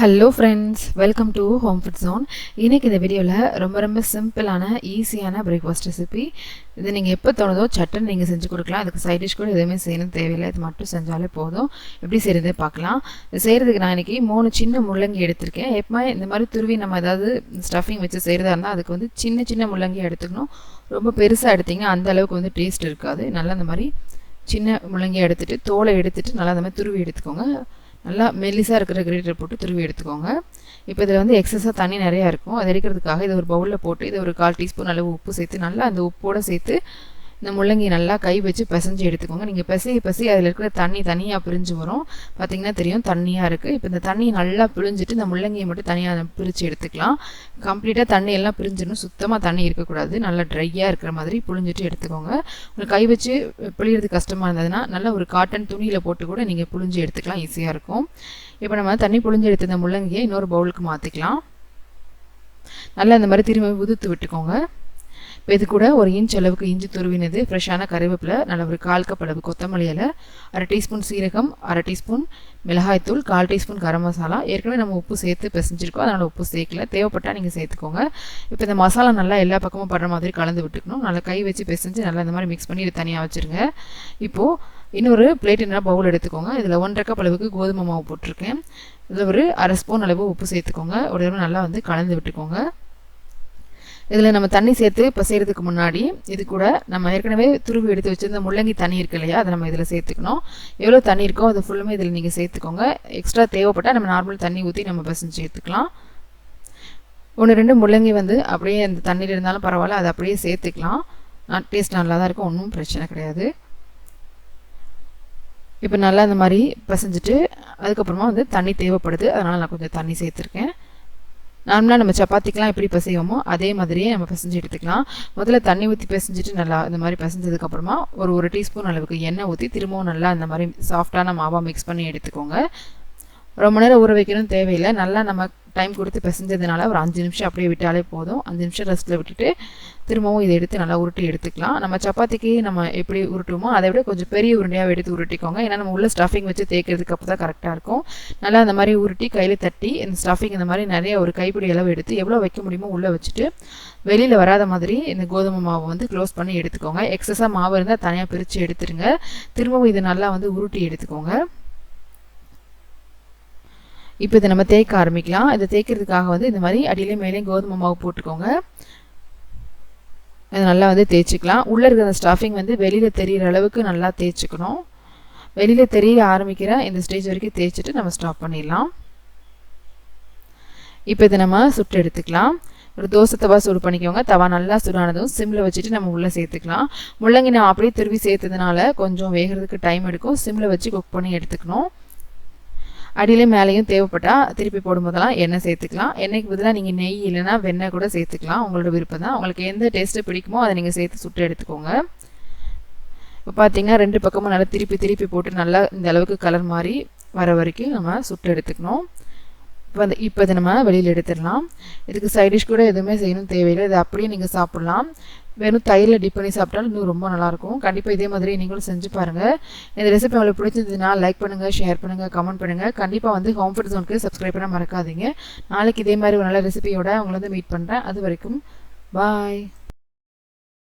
Hello friends, welcome to home food zone. இன்றைக்கி இந்த வீடியோவில் ரொம்ப சிம்பிளான ஈஸியான பிரேக்ஃபாஸ்ட் ரெசிபி. இது நீங்கள் எப்போ தோணுதோ சட்டன் நீங்கள் செஞ்சு கொடுக்கலாம். அதுக்கு சைட் டிஷ் கூட எதுவுமே செய்யணும் தேவையில்லை, இது மட்டும் செஞ்சாலே போதும். எப்படி செய்கிறதே பார்க்கலாம். இது செய்கிறதுக்கு நான் இன்றைக்கி 3 சின்ன முள்ளங்கி எடுத்திருக்கேன். எப்போவுமே இந்த மாதிரி துருவி நம்ம ஏதாவது ஸ்டஃபிங் வச்சு செய்கிறதா இருந்தால் அதுக்கு வந்து சின்ன முள்ளங்கி எடுத்துக்கணும். ரொம்ப பெருசாக எடுத்திங்கன்னா அந்த அளவுக்கு வந்து டேஸ்ட் இருக்காது. நல்லா இந்த மாதிரி சின்ன முள்ளங்கி எடுத்துகிட்டு தோலை எடுத்துகிட்டு நல்லா அந்த மாதிரி துருவி எடுத்துக்கோங்க. நல்லா மெல்லிசாக இருக்கிற கிரேட்டர் போட்டு துருவி எடுத்துக்கோங்க. இப்போ இதில் வந்து எக்ஸஸாக தண்ணி நிறையா இருக்கும். அதை எடுக்கிறதுக்காக இதை ஒரு பவுலில் போட்டு இதை ஒரு 1/4 டீஸ்பூன் அளவு உப்பு சேர்த்து நல்லா அந்த உப்போடு சேர்த்து இந்த முள்ளங்கி நல்லா கை வச்சு பிசைஞ்சு எடுத்துக்கோங்க. நீங்கள் பிசைய அதில் இருக்கிற தண்ணி தனியாக பிரிஞ்சு வரும். பார்த்திங்கன்னா தெரியும் தண்ணியாக இருக்குது. இப்போ இந்த தண்ணி நல்லா பிழிஞ்சிட்டு இந்த முள்ளங்கியை மட்டும் தனியாக பிரித்து எடுத்துக்கலாம். கம்ப்ளீட்டாக தண்ணி எல்லாம் பிரிஞ்சிடணும். சுத்தமாக தண்ணி இருக்கக்கூடாது. நல்லா ட்ரையாக இருக்கிற மாதிரி புழிஞ்சிட்டு எடுத்துக்கோங்க. உங்களுக்கு கை வச்சு பிழியறது கஷ்டமாக இருந்ததுன்னா நல்லா ஒரு காட்டன் துணியில் போட்டு கூட நீங்கள் புழிஞ்சு எடுத்துக்கலாம், ஈஸியாக இருக்கும். இப்போ நம்ம தண்ணி புழிஞ்சு எடுத்த இந்த முள்ளங்கியை இன்னொரு பவுலுக்கு மாற்றிக்கலாம். நல்லா இந்த மாதிரி திரும்ப உதுத்து விட்டுக்கோங்க. இப்போ இது கூட 1 இன்ச் அளவுக்கு இஞ்சி துருவினது, ஃப்ரெஷ்ஷான கருவேப்பிலை, நல்ல ஒரு 1/4 கப் அளவு கொத்தமல்லி இலை, 1/2 டீஸ்பூன் சீரகம், 1/2 டீஸ்பூன் மிளகாய்த்தூள், 1/4 டீஸ்பூன் கரம் மசாலா. ஏற்கனவே நம்ம உப்பு சேர்த்து பிசைஞ்சிருக்கோம், அதனால் உப்பு சேர்க்கல. தேவைப்பட்டால் நீங்கள் சேர்த்துக்கோங்க. இப்போ இந்த மசாலா நல்லா எல்லா பக்கமும் படுற மாதிரி கலந்து விட்டுக்கணும். நல்லா கை வச்சு பிசைஞ்சு நல்லா இந்த மாதிரி மிக்ஸ் பண்ணி இது தனியாக வச்சுருங்க. இப்போது இன்னொரு பிளேட் என்ன பவுல் எடுத்துக்கோங்க. இதில் 1/2 கப் அளவுக்கு கோதுமை மாவு போட்டிருக்கேன். இதில் ஒரு 1/2 ஸ்பூன் அளவு உப்பு சேர்த்துக்கோங்க. ஒரு தடவை நல்லா வந்து கலந்து விட்டுக்கோங்க. இதில் நம்ம தண்ணி சேர்த்து இப்போ செய்கிறதுக்கு முன்னாடி இது கூட நம்ம ஏற்கனவே துருவி எடுத்து வச்சுருந்த முள்ளங்கி தண்ணி இருக்கு இல்லையா, அதை நம்ம இதில் சேர்த்துக்கணும். எவ்வளோ தண்ணி இருக்கோ அது ஃபுல்லுமே இதில் நீங்கள் சேர்த்துக்கோங்க. எக்ஸ்ட்ரா தேவைப்பட்டால் நம்ம நார்மல் தண்ணி ஊற்றி நம்ம பசஞ்சு சேர்த்துக்கலாம். 1-2 முள்ளங்கி வந்து அப்படியே அந்த தண்ணியில் இருந்தாலும் பரவாயில்ல, அதை அப்படியே சேர்த்துக்கலாம். டேஸ்ட் நல்லா தான் இருக்கும், ஒன்றும் பிரச்சனை கிடையாது. இப்போ நல்லா இந்த மாதிரி பசஞ்சிட்டு அதுக்கப்புறமா வந்து தண்ணி தேவைப்படுது, அதனால் நான் கொஞ்சம் தண்ணி சேர்த்துருக்கேன். நார்மலாக நம்ம சப்பாத்திக்கெலாம் எப்படி பிசைவோமோ அதே மாதிரியே நம்ம பிசைஞ்சு எடுத்துக்கலாம். முதல்ல தண்ணி ஊற்றி பிசைஞ்சிட்டு நல்லா இந்த மாதிரி பிசைஞ்சதுக்கப்புறமா ஒரு டீஸ்பூன் அளவுக்கு எண்ணெய் ஊற்றி திரும்பவும் நல்லா இந்த மாதிரி சாஃப்டான மாவாக மிக்ஸ் பண்ணி எடுத்துக்கோங்க. ரொம்ப நேரம் ஊற வைக்கணும்னு தேவையில்லை. நல்லா நம்ம டைம் கொடுத்து பிசைஞ்சதுனால ஒரு 5 நிமிஷம் அப்படியே விட்டாலே போதும். 5 நிமிஷம் ரெஸ்ட்டில் விட்டுட்டு திரும்பவும் இதை எடுத்து நல்லா உருட்டி எடுத்துக்கலாம். நம்ம சப்பாத்திக்கு நம்ம எப்படி உருட்டுவோமோ அதை விட கொஞ்சம் பெரிய உருண்டையாக எடுத்து உருட்டிக்கோங்க. ஏன்னா நம்ம உள்ள ஸ்டஃபிங் வச்சு தேய்க்கிறதுக்கு அப்போ தான் கரெக்டாக இருக்கும். நல்லா அந்த மாதிரி உருட்டி கையில் தட்டி இந்த ஸ்டஃபிங் இந்த மாதிரி நிறைய ஒரு கைப்பிடி அளவு எடுத்து எவ்வளோ வைக்க முடியுமோ உள்ளே வச்சுட்டு வெளியில் வராத மாதிரி இந்த கோதுமை மாவை வந்து க்ளோஸ் பண்ணி எடுத்துக்கோங்க. எக்ஸஸாக மாவு இருந்தால் தனியாக பிரித்து எடுத்துருங்க. திரும்பவும் இதை நல்லா வந்து உருட்டி எடுத்துக்கோங்க. இப்போ இதை நம்ம தேய்க்க ஆரம்பிக்கலாம். இதை தேய்க்கிறதுக்காக வந்து இந்த மாதிரி அடியிலே மேலே கோதுமை மாவு போட்டுக்கோங்க. இதை நல்லா வந்து தேய்ச்சிக்கலாம். உள்ளே இருக்கிற அந்த ஸ்டஃபிங் வந்து வெளியில் தெரிகிற அளவுக்கு நல்லா தேய்ச்சிக்கணும். வெளியில் தெரிய ஆரம்பிக்கிற இந்த ஸ்டேஜ் வரைக்கும் தேய்ச்சிட்டு நம்ம ஸ்டாப் பண்ணிடலாம். இப்போ இதை நம்ம சுட்டு எடுத்துக்கலாம். ஒரு தோசை தவா சூடு பண்ணிக்கோங்க. தவா நல்லா சூடானதும் சிம்மில் வச்சுட்டு நம்ம உள்ளே சேர்த்துக்கலாம். முள்ளங்கி நம்ம அப்படியே திருவி சேர்த்ததுனால கொஞ்சம் வேகிறதுக்கு டைம் எடுக்கும். சிம்மில் வச்சு குக் பண்ணி எடுத்துக்கணும். அடியிலே மேலேயும் தேவைப்பட்டால் திருப்பி போடும்போதெல்லாம் எண்ணெய் சேர்த்துக்கலாம். எண்ணெய்க்கு பதிலாக நீங்கள் நெய் இல்லைன்னா வெண்ணெய் கூட சேர்த்துக்கலாம். உங்களோட விருப்பம் தான். உங்களுக்கு எந்த டேஸ்ட்டு பிடிக்குமோ அதை நீங்கள் சேர்த்து சுட்டு எடுத்துக்கோங்க. இப்போ பார்த்தீங்கன்னா 2 பக்கமும் நல்லா திருப்பி போட்டு நல்லா இந்த அளவுக்கு கலர் மாதிரி வர வரைக்கும் நம்ம சுட்டு எடுத்துக்கணும். இப்போ இதை நம்ம வெளியில் எடுத்துடலாம். இதுக்கு சைடிஷ் கூட எதுவுமே செய்யணும் தேவையில்லை. இதை அப்படியே நீங்கள் சாப்பிட்லாம். வெறும் தயிரில் டிப் பண்ணி சாப்பிட்டாலும் இன்னும் ரொம்ப நல்லாயிருக்கும். கண்டிப்பாக இதே மாதிரி நீங்களும் செஞ்சு பாருங்கள். இந்த ரெசிபி உங்களுக்கு பிடிச்சிருந்ததுன்னா லைக் பண்ணுங்கள், ஷேர் பண்ணுங்கள், கமெண்ட் பண்ணுங்கள். கண்டிப்பாக வந்து ஹோம் ஃபுட் ஜோனுக்கு சப்ஸ்கிரைப் பண்ண மறக்காதீங்க. நாளைக்கு இதே மாதிரி ஒரு நல்ல ரெசிபியோட உங்களை வந்து மீட் பண்ணுறேன். அது வரைக்கும் பாய்.